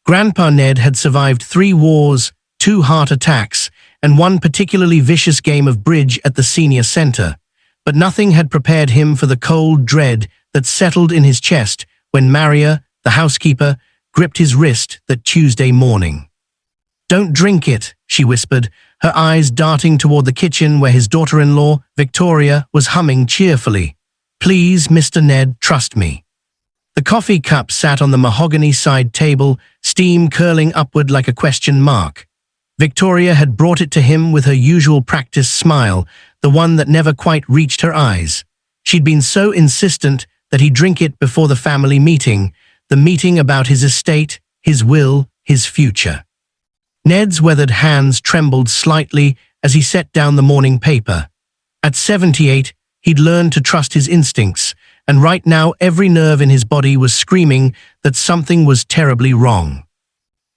Grandpa Ned had survived 3 wars, 2 heart attacks, and one particularly vicious game of bridge at the senior center, but nothing had prepared him for the cold dread that settled in his chest when Maria, the housekeeper, gripped his wrist that Tuesday morning. "Don't drink it," she whispered, her eyes darting toward the kitchen where his daughter-in-law, Victoria, was humming cheerfully. "Please, Mr. Ned, trust me." The coffee cup sat on the mahogany side table, steam curling upward like a question mark. Victoria had brought it to him with her usual practiced smile, the one that never quite reached her eyes. She'd been so insistent that he drink it before the family meeting, the meeting about his estate, his will, his future. Ned's weathered hands trembled slightly as he set down the morning paper. At 78, he'd learned to trust his instincts, and right now every nerve in his body was screaming that something was terribly wrong.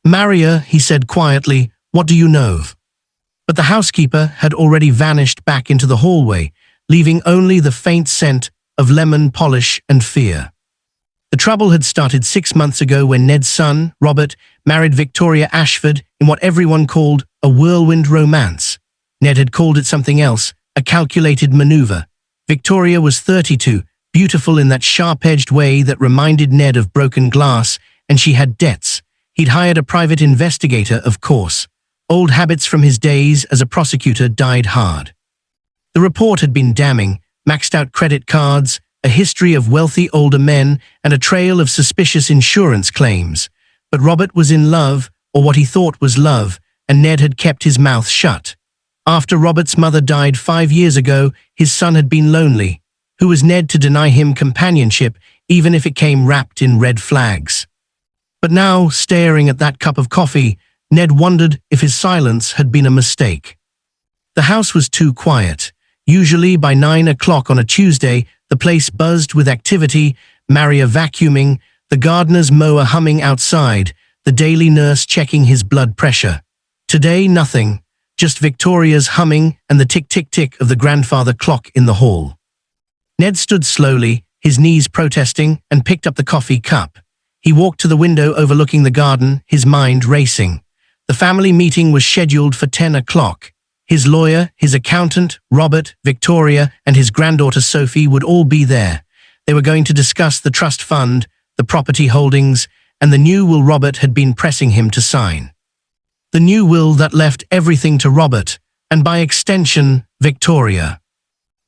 "Maria," he said quietly, "what do you know?" But the housekeeper had already vanished back into the hallway, leaving only the faint scent of lemon polish and fear. The trouble had started 6 months ago when Ned's son, Robert, married Victoria Ashford in what everyone called a whirlwind romance. Ned had called it something else, a calculated maneuver. Victoria was 32, beautiful in that sharp-edged way that reminded Ned of broken glass, and she had debts. He'd hired a private investigator, of course. Old habits from his days as a prosecutor died hard. The report had been damning, maxed-out credit cards, a history of wealthy older men, and a trail of suspicious insurance claims. But Robert was in love, or what he thought was love, and Ned had kept his mouth shut. After Robert's mother died 5 years ago, his son had been lonely. Who was Ned to deny him companionship, even if it came wrapped in red flags? But now, staring at that cup of coffee, Ned wondered if his silence had been a mistake. The house was too quiet. Usually by 9 o'clock on a Tuesday, the place buzzed with activity, Maria vacuuming, the gardener's mower humming outside, the daily nurse checking his blood pressure. Today, nothing, just Victoria's humming and the tick-tick-tick of the grandfather clock in the hall. Ned stood slowly, his knees protesting, and picked up the coffee cup. He walked to the window overlooking the garden, his mind racing. The family meeting was scheduled for 10 o'clock. His lawyer, his accountant, Robert, Victoria, and his granddaughter Sophie would all be there. They were going to discuss the trust fund, the property holdings, and the new will Robert had been pressing him to sign. The new will that left everything to Robert, and by extension, Victoria.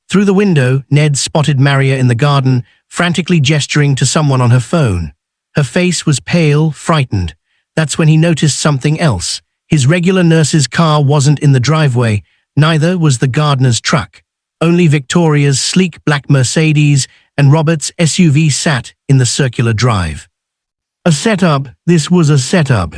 Through the window, Ned spotted Maria in the garden, frantically gesturing to someone on her phone. Her face was pale, frightened. That's when he noticed something else. His regular nurse's car wasn't in the driveway, neither was the gardener's truck. Only Victoria's sleek black Mercedes and Robert's SUV sat in the circular drive. A setup, this was a setup.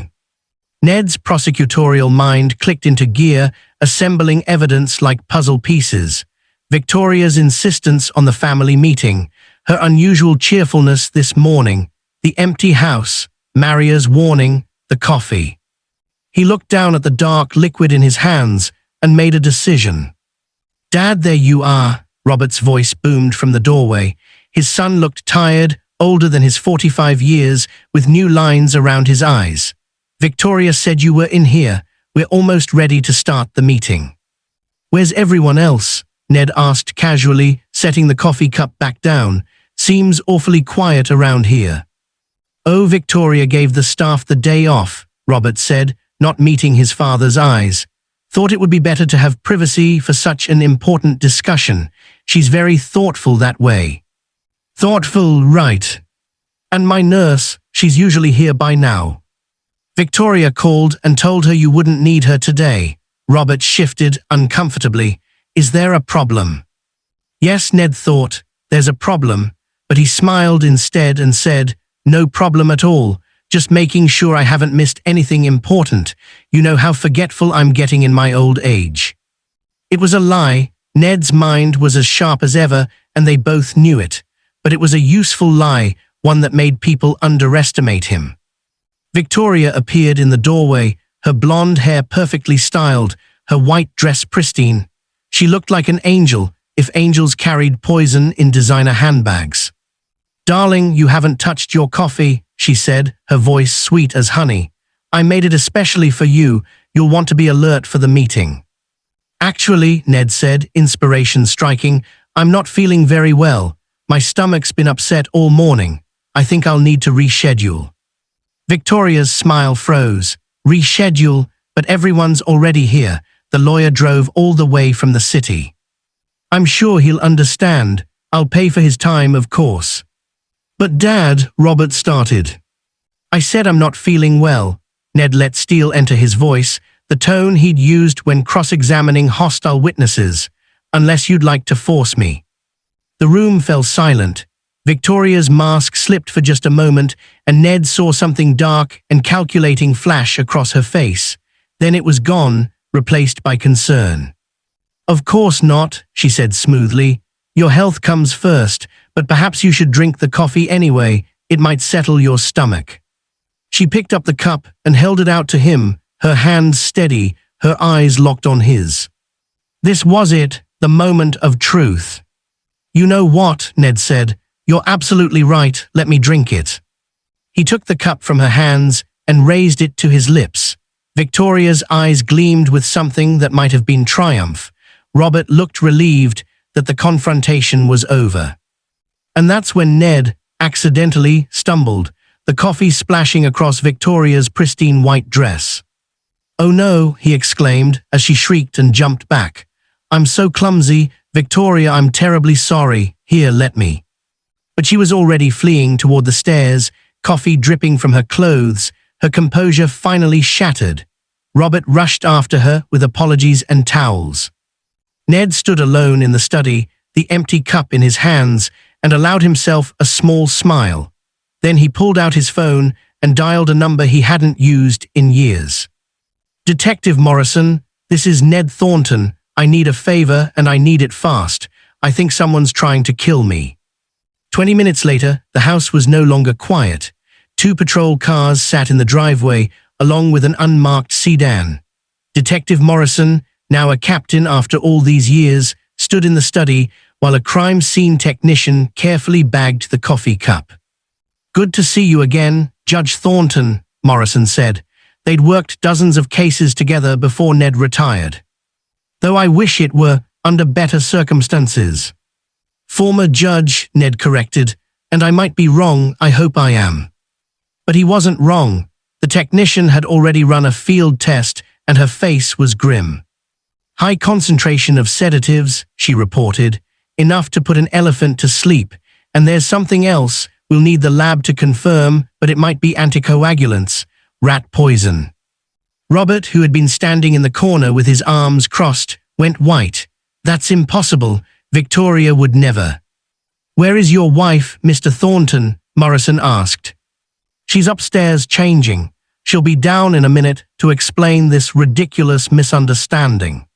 Ned's prosecutorial mind clicked into gear, assembling evidence like puzzle pieces. Victoria's insistence on the family meeting, her unusual cheerfulness this morning, the empty house, Maria's warning, the coffee. He looked down at the dark liquid in his hands and made a decision. "Dad, there you are," Robert's voice boomed from the doorway. His son looked tired, older than his 45 years, with new lines around his eyes. "Victoria said you were in here. We're almost ready to start the meeting." "Where's everyone else?" Ned asked casually, setting the coffee cup back down. "Seems awfully quiet around here." "Oh, Victoria gave the staff the day off," Robert said, not meeting his father's eyes. "Thought it would be better to have privacy for such an important discussion. She's very thoughtful that way." "Thoughtful, right. And my nurse, she's usually here by now." "Victoria called and told her you wouldn't need her today." Robert shifted uncomfortably. "Is there a problem?" Yes, Ned thought, there's a problem, but he smiled instead and said, "No problem at all. Just making sure I haven't missed anything important. You know how forgetful I'm getting in my old age." It was a lie. Ned's mind was as sharp as ever, and they both knew it. But it was a useful lie, one that made people underestimate him. Victoria appeared in the doorway, her blonde hair perfectly styled, her white dress pristine. She looked like an angel, if angels carried poison in designer handbags. Darling, you haven't touched your coffee, she said, her voice sweet as honey. I made it especially for you. You'll want to be alert for the meeting. Actually, Ned said, inspiration striking, I'm not feeling very well. My stomach's been upset all morning. I think I'll need to reschedule. Victoria's smile froze. Reschedule? But everyone's already here. The lawyer drove all the way from the city. I'm sure he'll understand. I'll pay for his time, of course. But Dad, Robert started. I said I'm not feeling well. Ned let steel enter his voice, the tone he'd used when cross-examining hostile witnesses. Unless you'd like to force me. The room fell silent. Victoria's mask slipped for just a moment, and Ned saw something dark and calculating flash across her face. Then it was gone, replaced by concern. Of course not, she said smoothly. Your health comes first, but perhaps you should drink the coffee anyway. It might settle your stomach. She picked up the cup and held it out to him, her hands steady, her eyes locked on his. This was it, the moment of truth. You know what, Ned said. You're absolutely right, let me drink it. He took the cup from her hands and raised it to his lips. Victoria's eyes gleamed with something that might have been triumph. Robert looked relieved that the confrontation was over. And that's when Ned accidentally stumbled, the coffee splashing across Victoria's pristine white dress. Oh no, he exclaimed as she shrieked and jumped back. I'm so clumsy, Victoria, I'm terribly sorry. Here, let me. But she was already fleeing toward the stairs, coffee dripping from her clothes, her composure finally shattered. Robert rushed after her with apologies and towels. Ned stood alone in the study, the empty cup in his hands, and allowed himself a small smile. Then he pulled out his phone and dialed a number he hadn't used in years. Detective Morrison, this is Ned Thornton. I need a favor and I need it fast. I think someone's trying to kill me. 20 minutes later, the house was no longer quiet. 2 patrol cars sat in the driveway, along with an unmarked sedan. Detective Morrison, now a captain after all these years, stood in the study while a crime scene technician carefully bagged the coffee cup. Good to see you again, Judge Thornton, Morrison said. They'd worked dozens of cases together before Ned retired. Though I wish it were under better circumstances. Former judge, Ned corrected, and I might be wrong, I hope I am. But he wasn't wrong. The technician had already run a field test and her face was grim. High concentration of sedatives, she reported, enough to put an elephant to sleep, and there's something else we'll need the lab to confirm, but it might be anticoagulants, rat poison. Robert, who had been standing in the corner with his arms crossed, went white. That's impossible. Victoria would never. Where is your wife, Mr. Thornton? Morrison asked. She's upstairs changing. She'll be down in a minute to explain this ridiculous misunderstanding.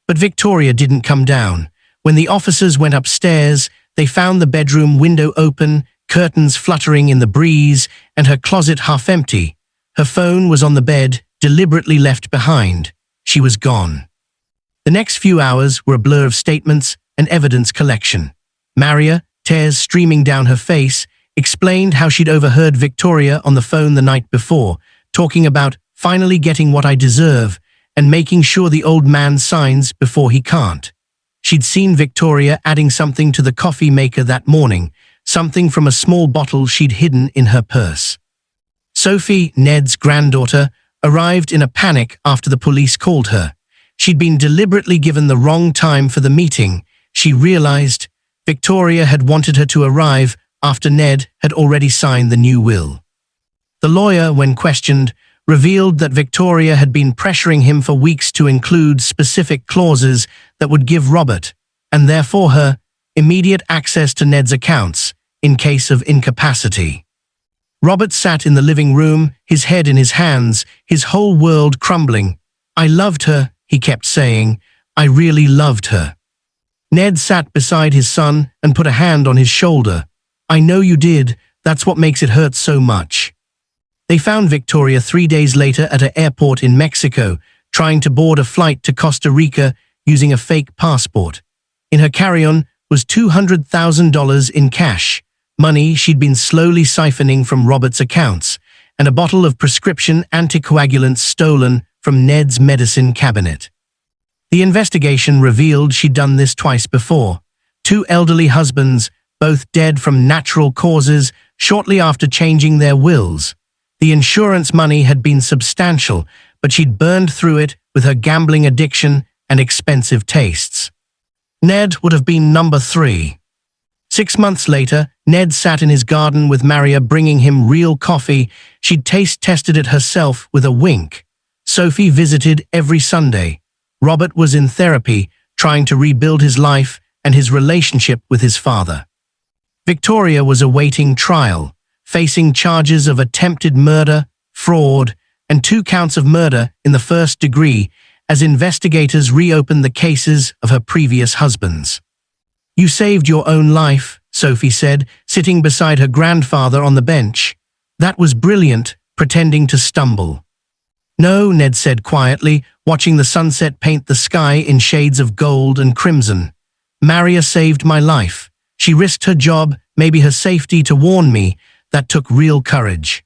But Victoria didn't come down. When the officers went upstairs, they found the bedroom window open, curtains fluttering in the breeze, and her closet half empty. Her phone was on the bed, deliberately left behind. She was gone. The next few hours were a blur of statements and evidence collection. Maria, tears streaming down her face, explained how she'd overheard Victoria on the phone the night before, talking about finally getting what I deserve and making sure the old man signs before he can't. She'd seen Victoria adding something to the coffee maker that morning, something from a small bottle she'd hidden in her purse. Sophie, Ned's granddaughter, arrived in a panic after the police called her. She'd been deliberately given the wrong time for the meeting. She realized Victoria had wanted her to arrive after Ned had already signed the new will. The lawyer, when questioned, revealed that Victoria had been pressuring him for weeks to include specific clauses that would give Robert, and therefore her, immediate access to Ned's accounts in case of incapacity. Robert sat in the living room, his head in his hands, his whole world crumbling. I loved her, he kept saying. I really loved her. Ned sat beside his son and put a hand on his shoulder. I know you did. That's what makes it hurt so much. They found Victoria 3 days later at an airport in Mexico, trying to board a flight to Costa Rica using a fake passport. In her carry-on was $200,000 in cash, money she'd been slowly siphoning from Robert's accounts, and a bottle of prescription anticoagulants stolen from Ned's medicine cabinet. The investigation revealed she'd done this twice before. Two elderly husbands, both dead from natural causes, shortly after changing their wills. The insurance money had been substantial, but she'd burned through it with her gambling addiction and expensive tastes. Ned would have been number 3. 6 months later, Ned sat in his garden with Maria bringing him real coffee. She'd taste-tested it herself with a wink. Sophie visited every Sunday. Robert was in therapy, trying to rebuild his life and his relationship with his father. Victoria was awaiting trial, facing charges of attempted murder, fraud, and 2 counts of murder in the first degree as investigators reopened the cases of her previous husbands. "You saved your own life," Sophie said, sitting beside her grandfather on the bench. "That was brilliant," pretending to stumble. "No," Ned said quietly, watching the sunset paint the sky in shades of gold and crimson. "Maria saved my life. She risked her job, maybe her safety, to warn me. That took real courage."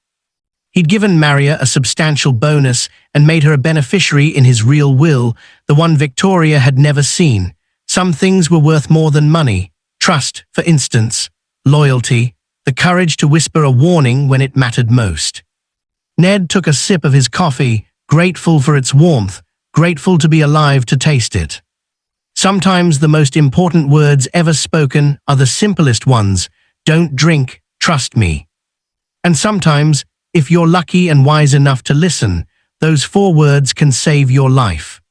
He'd given Maria a substantial bonus and made her a beneficiary in his real will, the one Victoria had never seen. Some things were worth more than money. Trust, for instance, loyalty, the courage to whisper a warning when it mattered most. Ned took a sip of his coffee, grateful for its warmth, grateful to be alive to taste it. Sometimes the most important words ever spoken are the simplest ones. Don't drink, trust me. And sometimes, if you're lucky and wise enough to listen, those 4 words can save your life.